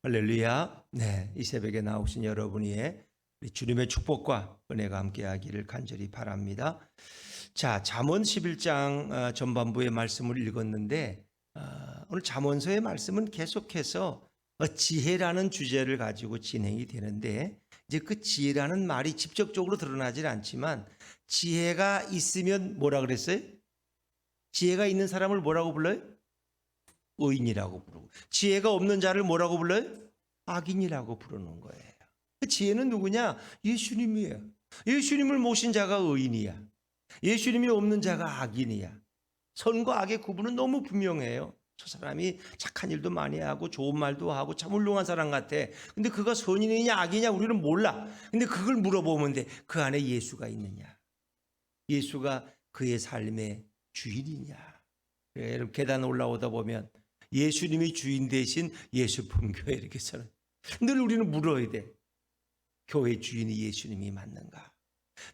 할렐루야. 네, 이 새벽에 나오신 여러분 위에 주님의 축복과 은혜가 함께하기를 간절히 바랍니다. 자, 잠언 11장 전반부의 말씀을 읽었는데 오늘 잠언서의 말씀은 계속해서 지혜라는 주제를 가지고 진행이 되는데, 이제 그 지혜라는 말이 직접적으로 드러나질 않지만 지혜가 있으면 뭐라 그랬어요? 지혜가 있는 사람을 뭐라고 불러요? 의인이라고 부르고, 지혜가 없는 자를 뭐라고 불러요? 악인이라고 부르는 거예요. 지혜는 누구냐? 예수님이에요. 예수님을 모신 자가 의인이야. 예수님이 없는 자가 악인이야. 선과 악의 구분은 너무 분명해요. 저 사람이 착한 일도 많이 하고 좋은 말도 하고 참 훌륭한 사람 같아. 근데 그가 선인이냐 악이냐 우리는 몰라. 근데 그걸 물어보면 돼. 그 안에 예수가 있느냐? 예수가 그의 삶의 주인이냐? 여러분 계단 올라오다 보면 예수님이 주인 대신 예수품교회 이렇게 써요. 늘 우리는 물어야 돼. 교회 주인이 예수님이 맞는가?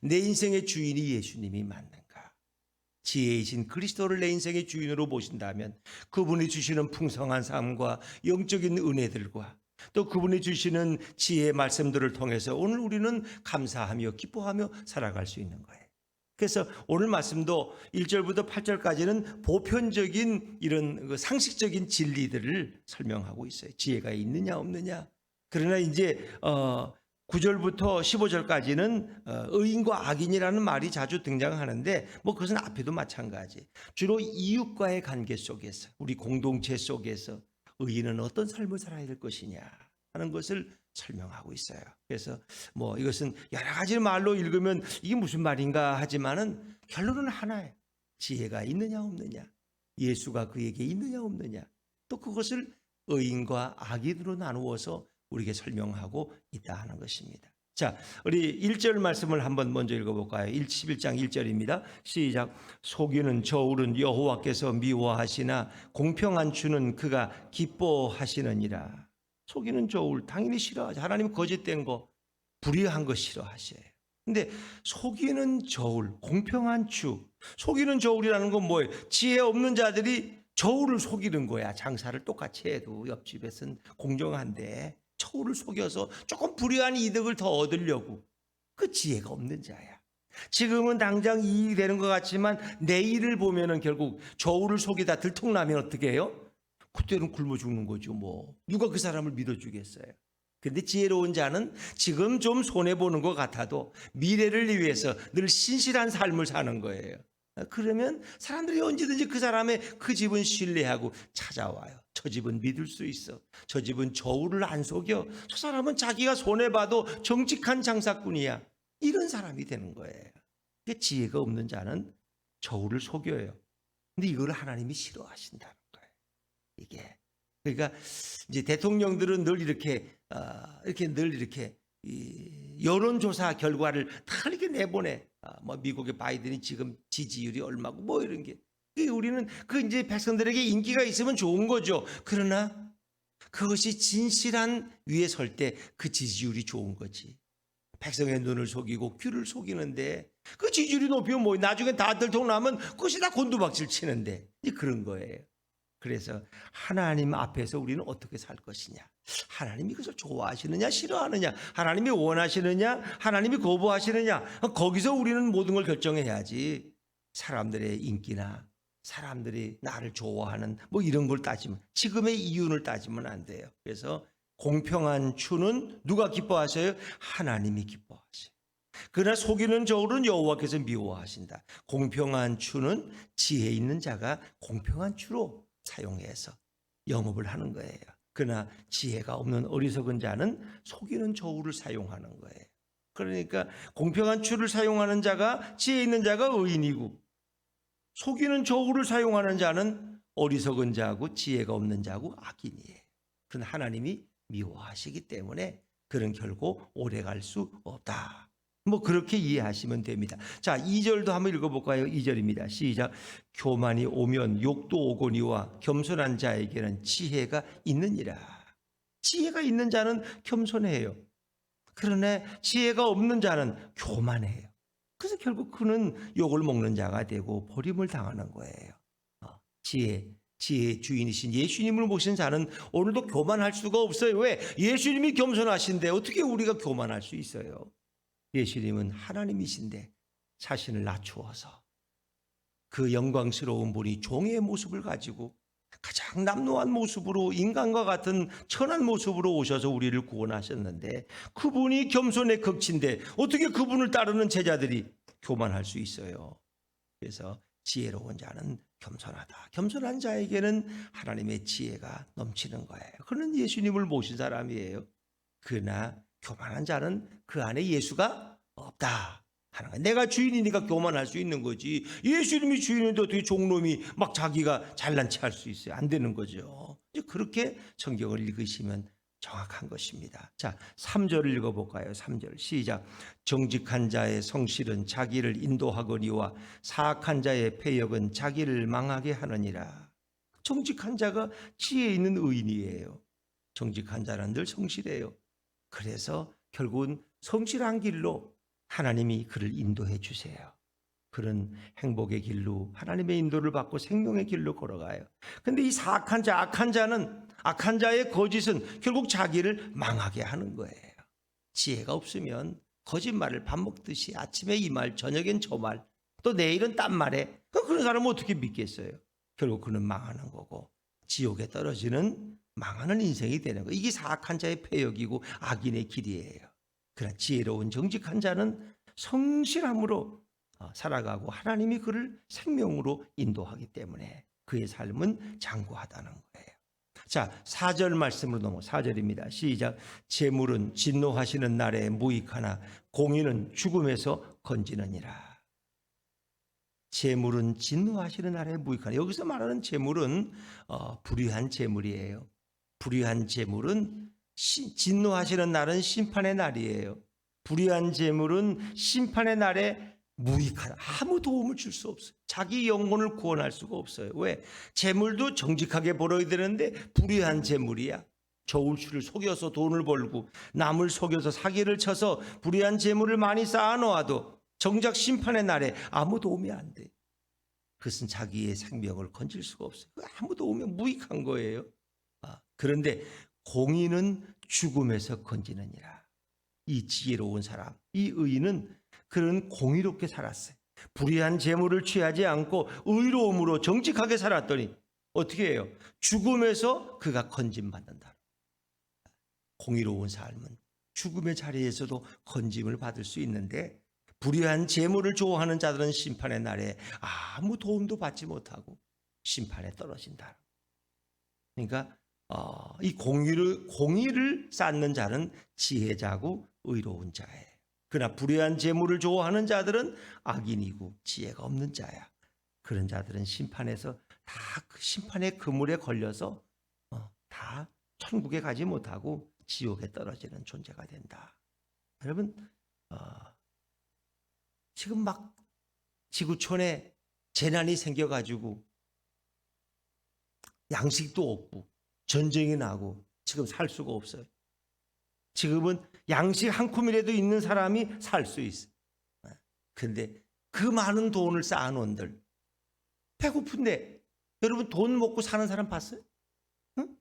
내 인생의 주인이 예수님이 맞는가? 지혜이신 그리스도를 내 인생의 주인으로 모신다면 그분이 주시는 풍성한 삶과 영적인 은혜들과 또 그분이 주시는 지혜의 말씀들을 통해서 오늘 우리는 감사하며 기뻐하며 살아갈 수 있는 거예요. 그래서 오늘 말씀도 1절부터 8절까지는 보편적인 이런 상식적인 진리들을 설명하고 있어요. 지혜가 있느냐 없느냐. 그러나 이제 9절부터 15절까지는 의인과 악인이라는 말이 자주 등장하는데 뭐 그것은 앞에도 마찬가지. 주로 이웃과의 관계 속에서, 우리 공동체 속에서 의인은 어떤 삶을 살아야 될 것이냐 하는 것을 설명하고 있어요. 그래서 뭐 이것은 여러 가지 말로 읽으면 이게 무슨 말인가 하지만은 결론은 하나예요. 지혜가 있느냐 없느냐, 예수가 그에게 있느냐 없느냐, 또 그것을 의인과 악인으로 나누어서 우리에게 설명하고 있다 하는 것입니다. 자, 우리 1절 말씀을 한번 먼저 읽어볼까요? 11장 1절입니다. 시작. 속이는 저울은 여호와께서 미워하시나 공평한 주는 그가 기뻐하시느니라. 속이는 저울 당연히 싫어하죠. 하나님은 거짓된 거, 불의한 거 싫어하셔요. 근데 속이는 저울, 공평한 주, 속이는 저울이라는 건 뭐예요? 지혜 없는 자들이 저울을 속이는 거야. 장사를 똑같이 해도 옆집에서는 공정한데 저울을 속여서 조금 불의한 이득을 더 얻으려고. 그 지혜가 없는 자야. 지금은 당장 이익이 되는 것 같지만 내일을 보면은 결국 저울을 속이다 들통나면 어떻게 해요? 그때는 굶어 죽는 거죠. 뭐 누가 그 사람을 믿어주겠어요? 근데 지혜로운 자는 지금 좀 손해보는 것 같아도 미래를 위해서 늘 신실한 삶을 사는 거예요. 그러면 사람들이 언제든지 그 사람의 그 집은 신뢰하고 찾아와요. 저 집은 믿을 수 있어. 저 집은 저울을 안 속여. 저 사람은 자기가 손해봐도 정직한 장사꾼이야. 이런 사람이 되는 거예요. 지혜가 없는 자는 저울을 속여요. 근데 이걸 하나님이 싫어하신다는 거예요. 이게 그러니까 이제 대통령들은 늘 이렇게 늘 이렇게 이 여론조사 결과를 다 이렇게 내보내. 뭐 미국의 바이든이 지금 지지율이 얼마고 뭐 이런 게. 우리는 그 이제 백성들에게 인기가 있으면 좋은 거죠. 그러나 그것이 진실한 위에 설 때 그 지지율이 좋은 거지. 백성의 눈을 속이고 귀를 속이는데 그 지지율이 높이면 뭐 나중에 다 들통나면 그것이 다 곤두박질 치는데 이제 그런 거예요. 그래서 하나님 앞에서 우리는 어떻게 살 것이냐, 하나님이 그것을 좋아하시느냐 싫어하느냐, 하나님이 원하시느냐 하나님이 거부하시느냐, 거기서 우리는 모든 걸 결정해야지. 사람들의 인기나 사람들이 나를 좋아하는 뭐 이런 걸 따지면, 지금의 이윤을 따지면 안 돼요. 그래서 공평한 추는 누가 기뻐하셔요? 하나님이 기뻐하셔요. 그러나 속이는 저울은 여호와께서 미워하신다. 공평한 추는 지혜 있는 자가 공평한 추로 사용해서 영업을 하는 거예요. 그러나 지혜가 없는 어리석은 자는 속이는 저울을 사용하는 거예요. 그러니까 공평한 추를 사용하는 자가, 지혜 있는 자가 의인이고, 속이는 저울을 사용하는 자는 어리석은 자고 지혜가 없는 자고 악인이에요. 그건 하나님이 미워하시기 때문에 그는 결국 오래 갈 수 없다. 뭐 그렇게 이해하시면 됩니다. 자, 2절도 한번 읽어볼까요? 2절입니다. 시작. 교만이 오면 욕도 오거니와 겸손한 자에게는 지혜가 있느니라. 지혜가 있는 자는 겸손해요. 그러나 지혜가 없는 자는 교만해요. 그래서 결국 그는 욕을 먹는 자가 되고 버림을 당하는 거예요. 지혜, 지혜의 주인이신 예수님을 모신 자는 오늘도 교만할 수가 없어요. 왜? 예수님이 겸손하신데 어떻게 우리가 교만할 수 있어요? 예수님은 하나님이신데 자신을 낮추어서 그 영광스러운 분이 종의 모습을 가지고 가장 남노한 모습으로 인간과 같은 천한 모습으로 오셔서 우리를 구원하셨는데 그분이 겸손의 극치인데 어떻게 그분을 따르는 제자들이 교만할 수 있어요? 그래서 지혜로운 자는 겸손하다. 겸손한 자에게는 하나님의 지혜가 넘치는 거예요. 그는 예수님을 모신 사람이에요. 그러나 교만한 자는 그 안에 예수가 없다 하는 거예요. 내가 주인이니까 교만할 수 있는 거지. 예수님이 주인인데 어떻게 종놈이 막 자기가 잘난 체 할 수 있어요? 안 되는 거죠. 그렇게 성경을 읽으시면 정확한 것입니다. 자, 3절을 읽어볼까요? 3절 시작. 정직한 자의 성실은 자기를 인도하거니와 사악한 자의 패역은 자기를 망하게 하느니라. 정직한 자가 지혜 있는 의인이에요. 정직한 자는 늘 성실해요. 그래서 결국은 성실한 길로 하나님이 그를 인도해 주세요. 그런 행복의 길로 하나님의 인도를 받고 생명의 길로 걸어가요. 근데 이 사악한 자, 악한 자의 거짓은 결국 자기를 망하게 하는 거예요. 지혜가 없으면 거짓말을 밥 먹듯이 아침에 이 말, 저녁엔 저 말, 또 내일은 딴 말에 그런 사람은 어떻게 믿겠어요? 결국 그는 망하는 거고 지옥에 떨어지는 망하는 인생이 되는 거예요. 이게 사악한 자의 패역이고 악인의 길이에요. 그러나 지혜로운 정직한 자는 성실함으로 살아가고 하나님이 그를 생명으로 인도하기 때문에 그의 삶은 장구하다는 거예요. 자, 4절 말씀으로 넘어 4절입니다. 시작. 재물은 진노하시는 날에 무익하나 공의는 죽음에서 건지느니라. 재물은 진노하시는 날에 무익하나. 여기서 말하는 재물은 불의한 재물이에요. 불의한 재물은 진노하시는 날은 심판의 날이에요. 불의한 재물은 심판의 날에 무익하다. 아무 도움을 줄 수 없어요. 자기 영혼을 구원할 수가 없어요. 왜? 재물도 정직하게 벌어야 되는데 불의한 재물이야. 저울추를 속여서 돈을 벌고 남을 속여서 사기를 쳐서 불의한 재물을 많이 쌓아놓아도 정작 심판의 날에 아무 도움이 안 돼. 그것은 자기의 생명을 건질 수가 없어요. 아무 도움이 무익한 거예요. 그런데 공의는 죽음에서 건지느니라. 이 지혜로운 사람, 이 의인은 그는 공의롭게 살았어요. 불의한 재물을 취하지 않고 의로움으로 정직하게 살았더니 어떻게 해요? 죽음에서 그가 건짐받는다. 공의로운 삶은 죽음의 자리에서도 건짐을 받을 수 있는데 불의한 재물을 좋아하는 자들은 심판의 날에 아무 도움도 받지 못하고 심판에 떨어진다. 그러니까 이 공의를 쌓는 자는 지혜자고 의로운 자예요. 그러나 불의한 재물을 좋아하는 자들은 악인이고 지혜가 없는 자야. 그런 자들은 심판에서 다 그 심판의 그물에 걸려서 다 천국에 가지 못하고 지옥에 떨어지는 존재가 된다. 여러분, 지금 막 지구촌에 재난이 생겨가지고 양식도 없고 전쟁이 나고 지금 살 수가 없어요. 지금은 양식 한 큼이라도 있는 사람이 살 수 있어요. 그런데 그 많은 돈을 쌓아놓은들 배고픈데 여러분 돈 먹고 사는 사람 봤어요? 응?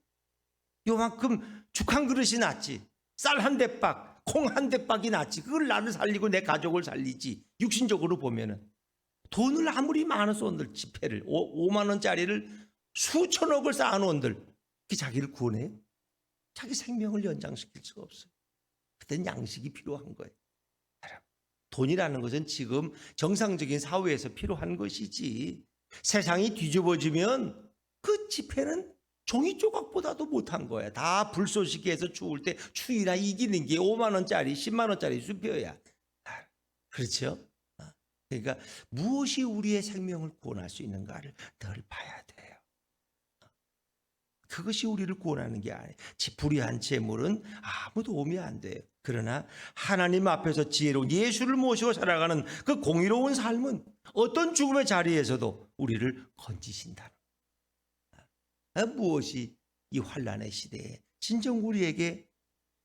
요만큼 죽 한 그릇이 낫지. 쌀 한 대박, 콩 한 대박이 낫지. 그걸 나를 살리고 내 가족을 살리지. 육신적으로 보면은 돈을 아무리 많아서온들 지폐를 5만 원짜리를 수천억을 쌓아놓은들 그게 자기를 구원해요? 자기 생명을 연장시킬 수가 없어요. 그때는 양식이 필요한 거예요. 돈이라는 것은 지금 정상적인 사회에서 필요한 것이지 세상이 뒤집어지면 그 지폐는 종이 조각보다도 못한 거야. 다 불쏘시개에서 추울 때 추위나 이기는 게 5만 원짜리 10만 원짜리 수표야. 그렇죠? 그러니까 무엇이 우리의 생명을 구원할 수 있는가를 늘 봐야 돼요. 그것이 우리를 구원하는 게 아니에요. 불의한 재물은 아무 도움이 안 돼요. 그러나 하나님 앞에서 지혜로운 예수를 모시고 살아가는 그 공의로운 삶은 어떤 죽음의 자리에서도 우리를 건지신다. 무엇이 이 환난의 시대에 진정 우리에게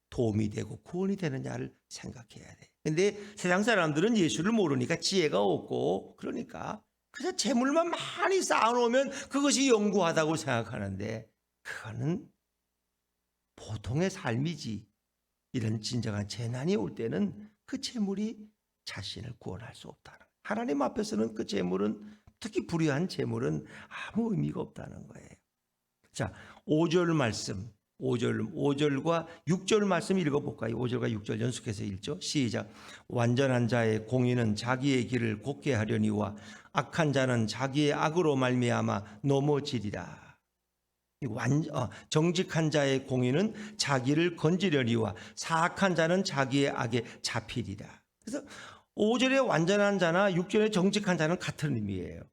도움이 되고 구원이 되느냐를 생각해야 돼요. 근데 세상 사람들은 예수를 모르니까 지혜가 없고 그러니까 그래서 재물만 많이 쌓아놓으면 그것이 영구하다고 생각하는데 그거는 보통의 삶이지. 이런 진정한 재난이 올 때는 그 재물이 자신을 구원할 수 없다는 거예요. 하나님 앞에서는 그 재물은, 특히 불의한 재물은 아무 의미가 없다는 거예요. 자, 5절 말씀, 5절과 6절 말씀 읽어볼까요? 5절과 6절 연속해서 읽죠. 시작. 완전한 자의 공의는 자기의 길을 곧게 하려니와 악한 자는 자기의 악으로 말미암아 넘어지리라. 정직한 자의 공의는 자기를 건지려니와 사악한 자는 자기의 악에 잡히리라. 그래서 5절의 완전한 자나 6절의 정직한 자는 같은 의미예요.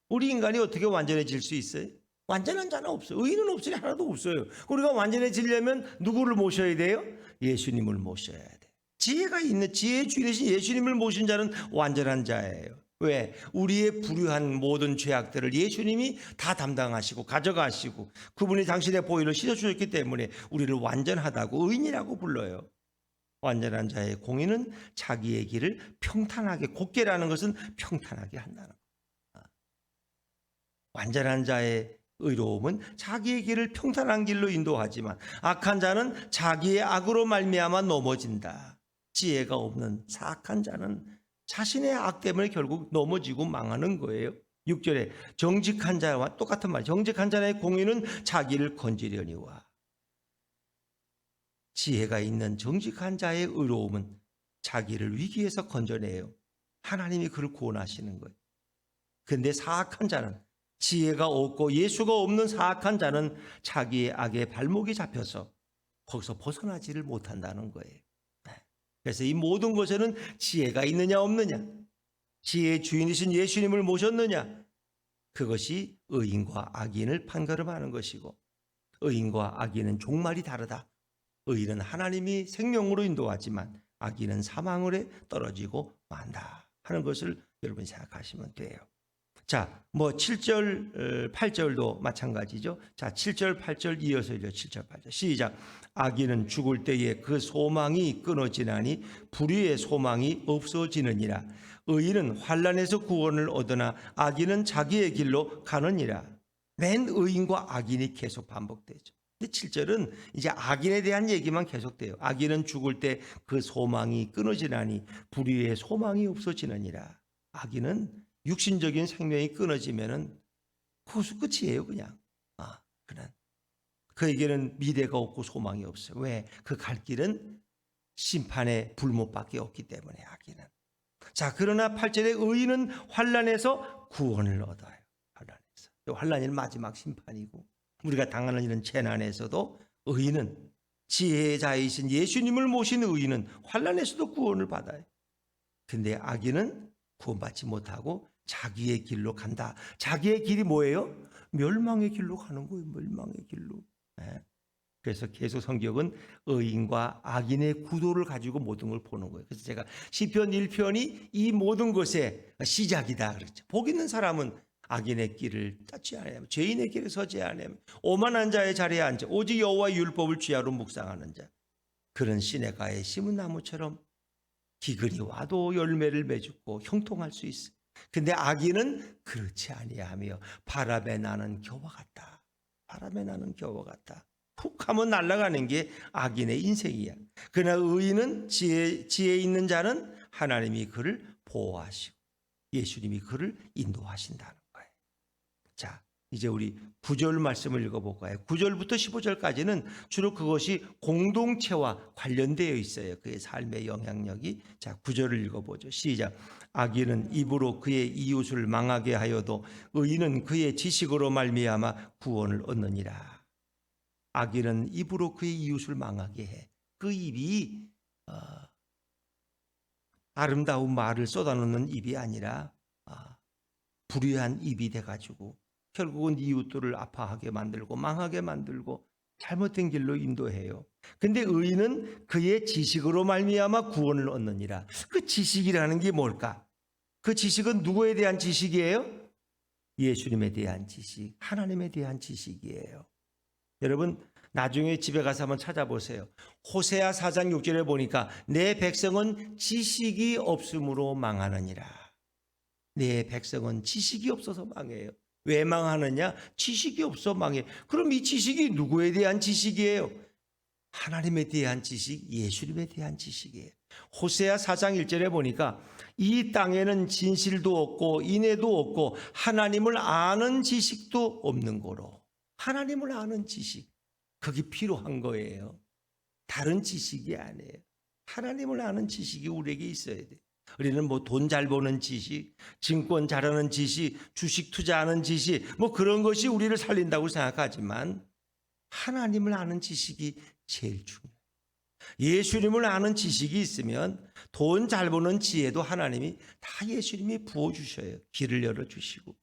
우리 인간이 어떻게 완전해질 수 있어요? 완전한 자는 없어요. 의인은 없으니 하나도 없어요. 우리가 완전해지려면 누구를 모셔야 돼요? 예수님을 모셔야 돼요. 지혜가 있는, 지혜의 주인이신 예수님을 모신 자는 완전한 자예요. 왜? 우리의 불의한 모든 죄악들을 예수님이 다 담당하시고 가져가시고 그분이 당신의 보혈로 씻어주셨기 때문에 우리를 완전하다고 의인이라고 불러요. 완전한 자의 공의는 자기의 길을 평탄하게, 곧게라는 것은 평탄하게 한다는 거예요. 완전한 자의 의로움은 자기의 길을 평탄한 길로 인도하지만 악한 자는 자기의 악으로 말미암아 넘어진다. 지혜가 없는 사악한 자는 자신의 악 때문에 결국 넘어지고 망하는 거예요. 6절에 정직한 자와 똑같은 말, 정직한 자의 공의는 자기를 건지려니와. 지혜가 있는 정직한 자의 의로움은 자기를 위기에서 건져내요. 하나님이 그를 구원하시는 거예요. 그런데 사악한 자는, 지혜가 없고 예수가 없는 사악한 자는 자기의 악에 발목이 잡혀서 거기서 벗어나지를 못한다는 거예요. 그래서 이 모든 것에는 지혜가 있느냐 없느냐, 지혜의 주인이신 예수님을 모셨느냐, 그것이 의인과 악인을 판가름하는 것이고, 의인과 악인은 종말이 다르다. 의인은 하나님이 생명으로 인도하지만 악인은 사망으로 떨어지고 만다 하는 것을 여러분 생각하시면 돼요. 자, 7절, 8절도 마찬가지죠. 자, 7절, 8절 이어서 읽어요. 7절, 8절. 시작. 악인은 죽을 때에 그 소망이 끊어지나니 불의의 소망이 없어지느니라. 의인은 환난에서 구원을 얻으나 악인은 자기의 길로 가느니라. 맨 의인과 악인이 계속 반복되죠. 근데 7절은 이제 악인에 대한 얘기만 계속돼요. 악인은 죽을 때 그 소망이 끊어지나니 불의의 소망이 없어지느니라. 악인은 육신적인 생명이 끊어지면은 그것이 끝이에요, 그냥. 그는 그에게는 미래가 없고 소망이 없어요. 왜? 그 갈 길은 심판의 불못밖에 없기 때문에 악인은. 자, 그러나 8절에 의인은 환난에서 구원을 얻어요. 환난에서. 환난이 마지막 심판이고 우리가 당하는 이런 재난에서도 의인은, 지혜의 자이신 예수님을 모신 의인은 환난에서도 구원을 받아요. 근데 악인은 구원받지 못하고 자기의 길로 간다. 자기의 길이 뭐예요? 멸망의 길로 가는 거예요. 멸망의 길로. 그래서 계속 성경은 의인과 악인의 구도를 가지고 모든 걸 보는 거예요. 그래서 제가 시편 1편이 이 모든 것의 시작이다 그랬죠. 복 있는 사람은 악인의 길을 따지 않아요. 죄인의 길에 서지 않아요. 오만한 자의 자리에 앉아 오직 여호와의 율법을 주야로 묵상하는 자. 그런 시내가에 심은 나무처럼 기근이 와도 열매를 맺고 형통할 수 있어. 근데 악인은 그렇지 아니하며 바람에 나는 겨와 같다. 바람에 나는 겨와 같다. 푹 하면 날아가는 게 악인의 인생이야. 그러나 의인은, 지혜 있는 자는 하나님이 그를 보호하시고 예수님이 그를 인도하신다는 거예요. 자, 이제 우리 9절 말씀을 읽어볼까요? 9절부터 15절까지는 주로 그것이 공동체와 관련되어 있어요. 그의 삶의 영향력이. 자, 9절을 읽어보죠. 시작. 악인은 입으로 그의 이웃을 망하게 하여도 의인은 그의 지식으로 말미암아 구원을 얻느니라. 악인은 입으로 그의 이웃을 망하게 해. 그 입이 아름다운 말을 쏟아놓는 입이 아니라 불의한 입이 돼가지고 결국은 이웃들을 아파하게 만들고 망하게 만들고 잘못된 길로 인도해요. 근데 의인은 그의 지식으로 말미암아 구원을 얻느니라. 그 지식이라는 게 뭘까? 그 지식은 누구에 대한 지식이에요? 예수님에 대한 지식, 하나님에 대한 지식이에요. 여러분 나중에 집에 가서 한번 찾아보세요. 호세아 4장 6절에 보니까 내 백성은 지식이 없음으로 망하느니라. 내 백성은 지식이 없어서 망해요. 왜 망하느냐? 지식이 없어 망해. 그럼 이 지식이 누구에 대한 지식이에요? 하나님에 대한 지식, 예수님에 대한 지식이에요. 호세아 4장 1절에 보니까 이 땅에는 진실도 없고 인애도 없고 하나님을 아는 지식도 없는 거로. 하나님을 아는 지식, 그게 필요한 거예요. 다른 지식이 아니에요. 하나님을 아는 지식이 우리에게 있어야 돼요. 우리는 뭐 돈 잘 버는 지식, 증권 잘하는 지식, 주식 투자하는 지식, 뭐 그런 것이 우리를 살린다고 생각하지만 하나님을 아는 지식이 제일 중요해요. 예수님을 아는 지식이 있으면 돈 잘 버는 지혜도 하나님이 다 예수님이 부어주셔요. 길을 열어주시고.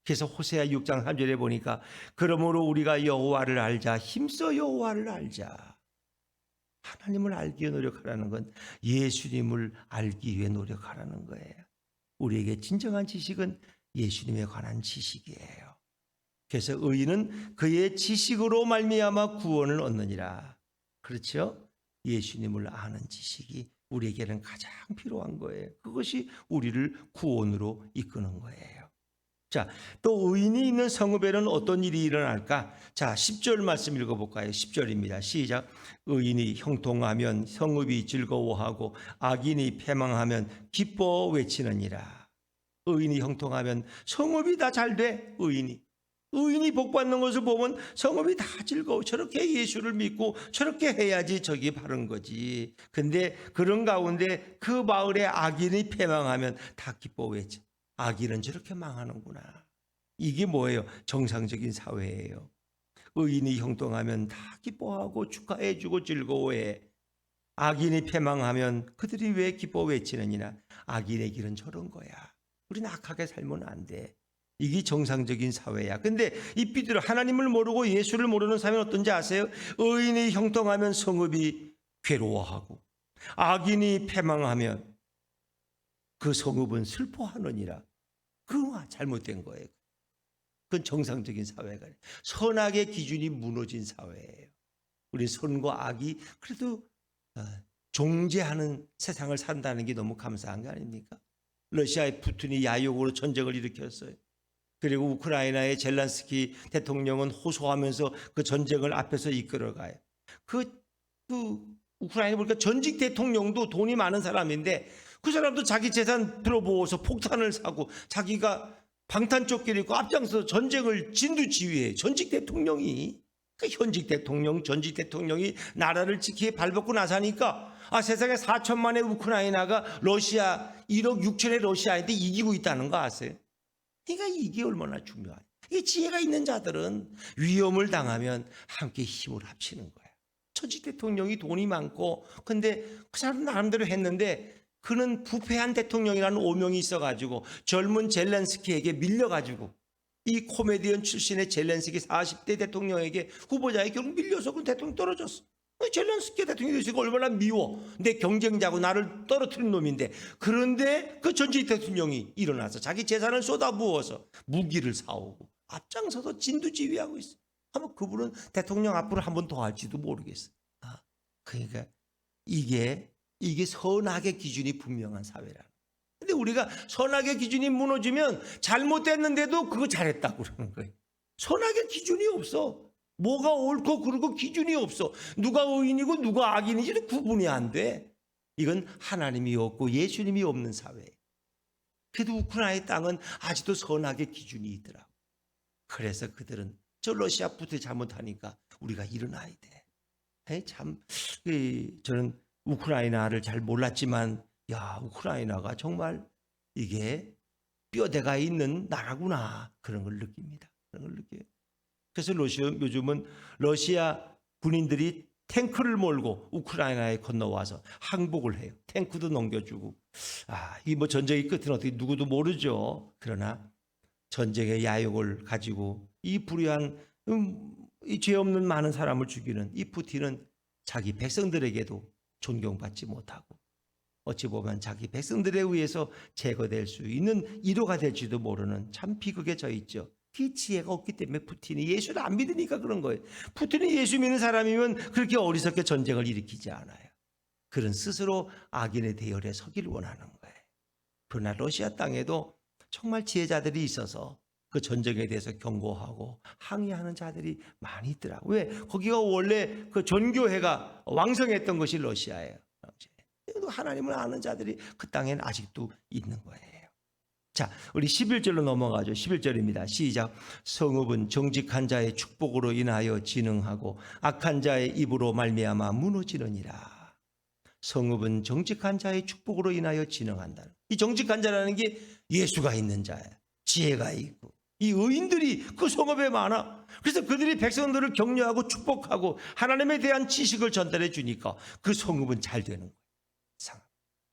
그래서 호세아 6장 3절에 보니까 그러므로 우리가 여호와를 알자, 힘써 여호와를 알자. 하나님을 알기 위해 노력하라는 건 예수님을 알기 위해 노력하라는 거예요. 우리에게 진정한 지식은 예수님에 관한 지식이에요. 그래서 의인은 그의 지식으로 말미암아 구원을 얻느니라. 그렇죠? 예수님을 아는 지식이 우리에게는 가장 필요한 거예요. 그것이 우리를 구원으로 이끄는 거예요. 자, 또 의인이 있는 성읍에는 어떤 일이 일어날까? 자, 10절 말씀 읽어볼까요? 10절입니다. 시작. 의인이 형통하면 성읍이 즐거워하고 악인이 패망하면 기뻐 외치느니라. 의인이 형통하면 성읍이 다 잘 돼. 의인이 복받는 것을 보면 성읍이 다 즐거워. 저렇게 예수를 믿고 저렇게 해야지 저기 바른 거지. 근데 그런 가운데 그 마을에 악인이 패망하면 다 기뻐 외쳐. 악인은 저렇게 망하는구나. 이게 뭐예요? 정상적인 사회예요. 의인이 형통하면 다 기뻐하고 축하해주고 즐거워해. 악인이 패망하면 그들이 왜 기뻐 외치느니나. 악인의 길은 저런 거야. 우리는 악하게 살면 안 돼. 이게 정상적인 사회야. 근데 이 삐뚤어 하나님을 모르고 예수를 모르는 사람은 어떤지 아세요? 의인이 형통하면 성읍이 괴로워하고 악인이 패망하면 그 성읍은 슬퍼하느니라. 그거 잘못된 거예요. 그건 정상적인 사회가 아니에요. 선악의 기준이 무너진 사회예요. 우리 선과 악이 그래도 종재하는 세상을 산다는 게 너무 감사한 거 아닙니까? 러시아의 푸틴이 야욕으로 전쟁을 일으켰어요. 그리고 우크라이나의 젤란스키 대통령은 호소하면서 그 전쟁을 앞에서 이끌어가요. 그 우크라이나 보니까 전직 대통령도 돈이 많은 사람인데 그 사람도 자기 재산 들어보아서 폭탄을 사고 자기가 방탄조끼를 입고 앞장서 전쟁을 진두지휘해. 전직 대통령이, 그러니까 현직 대통령, 전직 대통령이 나라를 지키게 발벗고 나서니까 세상에 4천만의 우크라이나가 러시아 1억 6천의 러시아인데 이기고 있다는 거 아세요? 그러니까 이게 얼마나 중요해요. 이 지혜가 있는 자들은 위험을 당하면 함께 힘을 합치는 거예요. 전직 대통령이 돈이 많고 근데 그 사람 나름대로 했는데 그는 부패한 대통령이라는 오명이 있어가지고 젊은 젤렌스키에게 밀려가지고 이 코미디언 출신의 젤렌스키 40대 대통령에게 후보자에 결국 밀려서 그 대통령 떨어졌어. 젤렌스키 대통령이 있으니까 얼마나 미워. 내 경쟁자고 나를 떨어뜨린 놈인데. 그런데 그 전직 대통령이 일어나서 자기 재산을 쏟아부어서 무기를 사오고 앞장서서 진두지휘하고 있어. 아마 그분은 대통령 앞으로 한 번 더 할지도 모르겠어. 그러니까 이게 선악의 기준이 분명한 사회라. 근데 우리가 선악의 기준이 무너지면 잘못됐는데도 그거 잘했다고 그러는 거예요. 선악의 기준이 없어. 뭐가 옳고 그르고 기준이 없어. 누가 의인이고 누가 악인인지도 구분이 안 돼. 이건 하나님이 없고 예수님이 없는 사회예요. 그래도 우크라이나 땅은 아직도 선악의 기준이 있더라고. 그래서 그들은 저 러시아 부터 잘못하니까 우리가 일어나야 돼. 저는 우크라이나를 잘 몰랐지만 우크라이나가 정말 이게 뼈대가 있는 나라구나 그런 걸 느낍니다. 그런 걸 느껴요. 그래서 요즘은 러시아 군인들이 탱크를 몰고 우크라이나에 건너와서 항복을 해요. 탱크도 넘겨주고. 이 뭐 전쟁의 끝은 어떻게 누구도 모르죠. 그러나 전쟁의 야욕을 가지고 이 불의한 이 죄 없는 많은 사람을 죽이는 이 푸틴은 자기 백성들에게도 존경받지 못하고 어찌 보면 자기 백성들에 의해서 제거될 수 있는 이로가 될지도 모르는 참 비극에 져 있죠. 그 지혜가 없기 때문에 푸틴이 예수를 안 믿으니까 그런 거예요. 푸틴이 예수 믿는 사람이면 그렇게 어리석게 전쟁을 일으키지 않아요. 그런 스스로 악인의 대열에 서기를 원하는 거예요. 그러나 러시아 땅에도 정말 지혜자들이 있어서 그 전쟁에 대해서 경고하고 항의하는 자들이 많이 있더라고요. 왜? 거기가 원래 그 전교회가 왕성했던 것이 러시아예요. 하나님을 아는 자들이 그 땅엔 아직도 있는 거예요. 자, 우리 11절로 넘어가죠. 11절입니다. 시작. 성읍은 정직한 자의 축복으로 인하여 진흥하고 악한 자의 입으로 말미암아 무너지느니라. 성읍은 정직한 자의 축복으로 인하여 진흥한다. 이 정직한 자라는 게 예수가 있는 자예요. 지혜가 있고 이 의인들이 그 성읍에 많아. 그래서 그들이 백성들을 격려하고 축복하고 하나님에 대한 지식을 전달해 주니까 그 성읍은 잘 되는 거예요.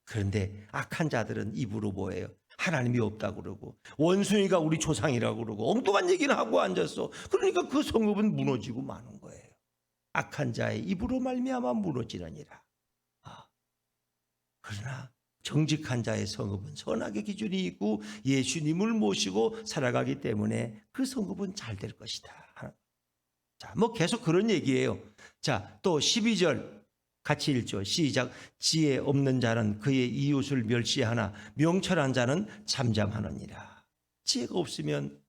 그런데 악한 자들은 입으로 뭐예요? 하나님이 없다고 그러고 원숭이가 우리 조상이라고 그러고 엉뚱한 얘기는 하고 앉았어. 그러니까 그 성읍은 무너지고 마는 거예요. 악한 자의 입으로 말미암아 무너지느니라. 그러나 정직한 자의 성읍은 선악의 기준이 있고 예수님을 모시고 살아가기 때문에 그 성읍은 잘 될 것이다. 자, 뭐 계속 그런 얘기예요. 자, 또 12절 같이 읽죠. 시작. 지혜 없는 자는 그의 이웃을 멸시하나 명철한 자는 잠잠하느니라. 지혜가 없으면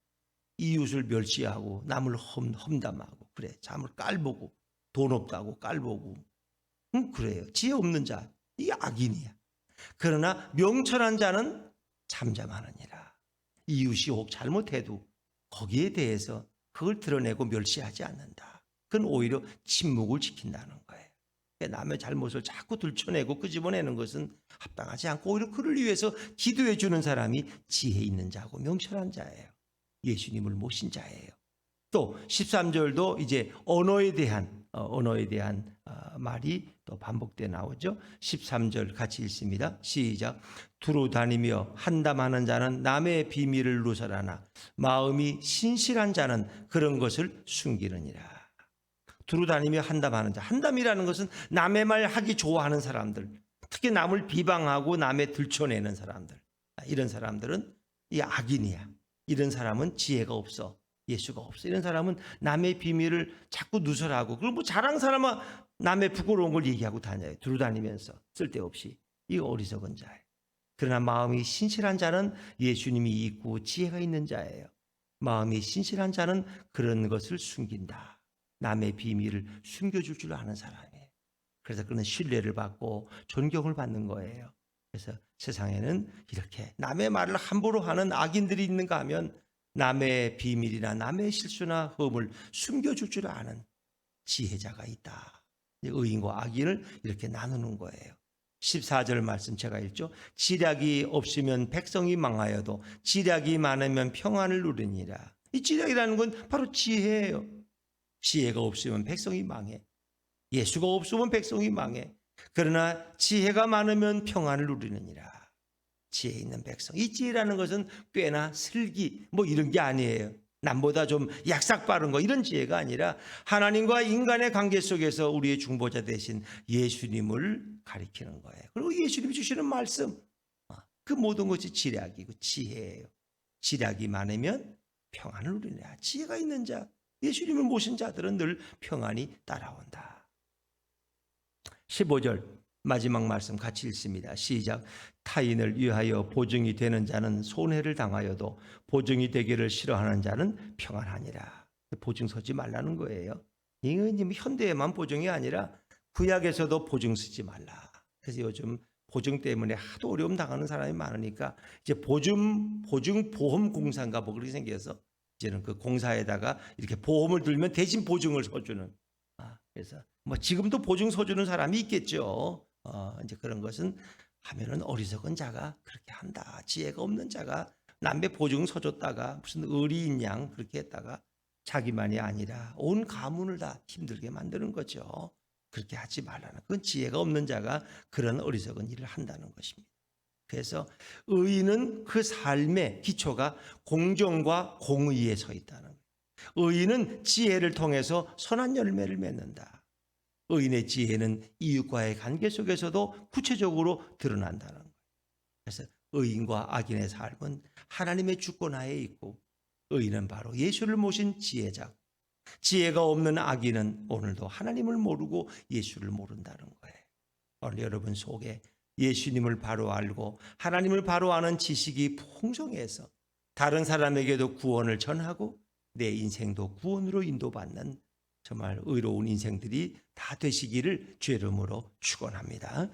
이웃을 멸시하고 남을 험담하고 그래. 잠을 깔보고 돈 없다고 깔보고 그래요. 지혜 없는 자, 이 악인이야. 그러나 명철한 자는 잠잠하느니라. 이웃이 혹 잘못해도 거기에 대해서 그걸 드러내고 멸시하지 않는다. 그건 오히려 침묵을 지킨다는 거예요. 남의 잘못을 자꾸 들춰내고 끄집어내는 것은 합당하지 않고 오히려 그를 위해서 기도해 주는 사람이 지혜 있는 자고 명철한 자예요. 예수님을 모신 자예요. 또 13절도 이제 언어에 대한 말이 또 반복돼 나오죠. 13절 같이 읽습니다. 시작. 두루 다니며 한담하는 자는 남의 비밀을 누설하나 마음이 신실한 자는 그런 것을 숨기느니라. 두루 다니며 한담하는 자. 한담이라는 것은 남의 말 하기 좋아하는 사람들, 특히 남을 비방하고 남의 들춰내는 사람들, 이런 사람들은 이 악인이야. 이런 사람은 지혜가 없어. 예수가 없어. 이런 사람은 남의 비밀을 자꾸 누설하고 그리고 뭐 자랑 삼아 남의 부끄러운 걸 얘기하고 다녀요. 두루 다니면서 쓸데없이. 이거 어리석은 자예요. 그러나 마음이 신실한 자는 예수님이 있고 지혜가 있는 자예요. 마음이 신실한 자는 그런 것을 숨긴다. 남의 비밀을 숨겨줄 줄 아는 사람이에요. 그래서 그는 신뢰를 받고 존경을 받는 거예요. 그래서 세상에는 이렇게 남의 말을 함부로 하는 악인들이 있는가 하면 남의 비밀이나 남의 실수나 흠을 숨겨줄 줄 아는 지혜자가 있다. 의인과 악인을 이렇게 나누는 거예요. 14절 말씀 제가 읽죠. 지략이 없으면 백성이 망하여도 지략이 많으면 평안을 누리니라. 이 지략이라는 건 바로 지혜예요. 지혜가 없으면 백성이 망해. 예수가 없으면 백성이 망해. 그러나 지혜가 많으면 평안을 누리느니라. 지혜 있는 백성. 이 지혜라는 것은 꽤나 슬기 뭐 이런 게 아니에요. 남보다 좀 약삭 빠른 거 이런 지혜가 아니라 하나님과 인간의 관계 속에서 우리의 중보자 되신 예수님을 가리키는 거예요. 그리고 예수님이 주시는 말씀, 그 모든 것이 지략이고 지혜예요. 지략이 많으면 평안을 누리느니라. 지혜가 있는 자, 예수님을 모신 자들은 늘 평안이 따라온다. 15절 마지막 말씀 같이 읽습니다. 시작. 타인을 위하여 보증이 되는 자는 손해를 당하여도 보증이 되기를 싫어하는 자는 평안하니라. 보증 서지 말라는 거예요. 이건 현대에만 보증이 아니라 구약에서도 보증 쓰지 말라. 그래서 요즘 보증 때문에 하도 어려움 당하는 사람이 많으니까 이제 보증보험공사인가 뭐 그렇게 생겨서 이제는 그 공사에다가 이렇게 보험을 들면 대신 보증을 서주는. 그래서 뭐 지금도 보증 서주는 사람이 있겠죠. 이제 그런 것은 하면은 어리석은 자가 그렇게 한다. 지혜가 없는 자가 남의 보증 서줬다가 무슨 의리인 양 그렇게 했다가 자기만이 아니라 온 가문을 다 힘들게 만드는 거죠. 그렇게 하지 말라는. 그건 지혜가 없는 자가 그런 어리석은 일을 한다는 것입니다. 그래서 의인은 그 삶의 기초가 공정과 공의에 서 있다는 거예요. 의인은 지혜를 통해서 선한 열매를 맺는다. 의인의 지혜는 이웃과의 관계 속에서도 구체적으로 드러난다는 거예요. 그래서 의인과 악인의 삶은 하나님의 주권하에 있고 의인은 바로 예수를 모신 지혜자. 지혜가 없는 악인은 오늘도 하나님을 모르고 예수를 모른다는 거예요. 오늘 여러분 속에 예수님을 바로 알고 하나님을 바로 아는 지식이 풍성해서 다른 사람에게도 구원을 전하고 내 인생도 구원으로 인도받는 정말 의로운 인생들이 다 되시기를 주의 이름으로 축원합니다.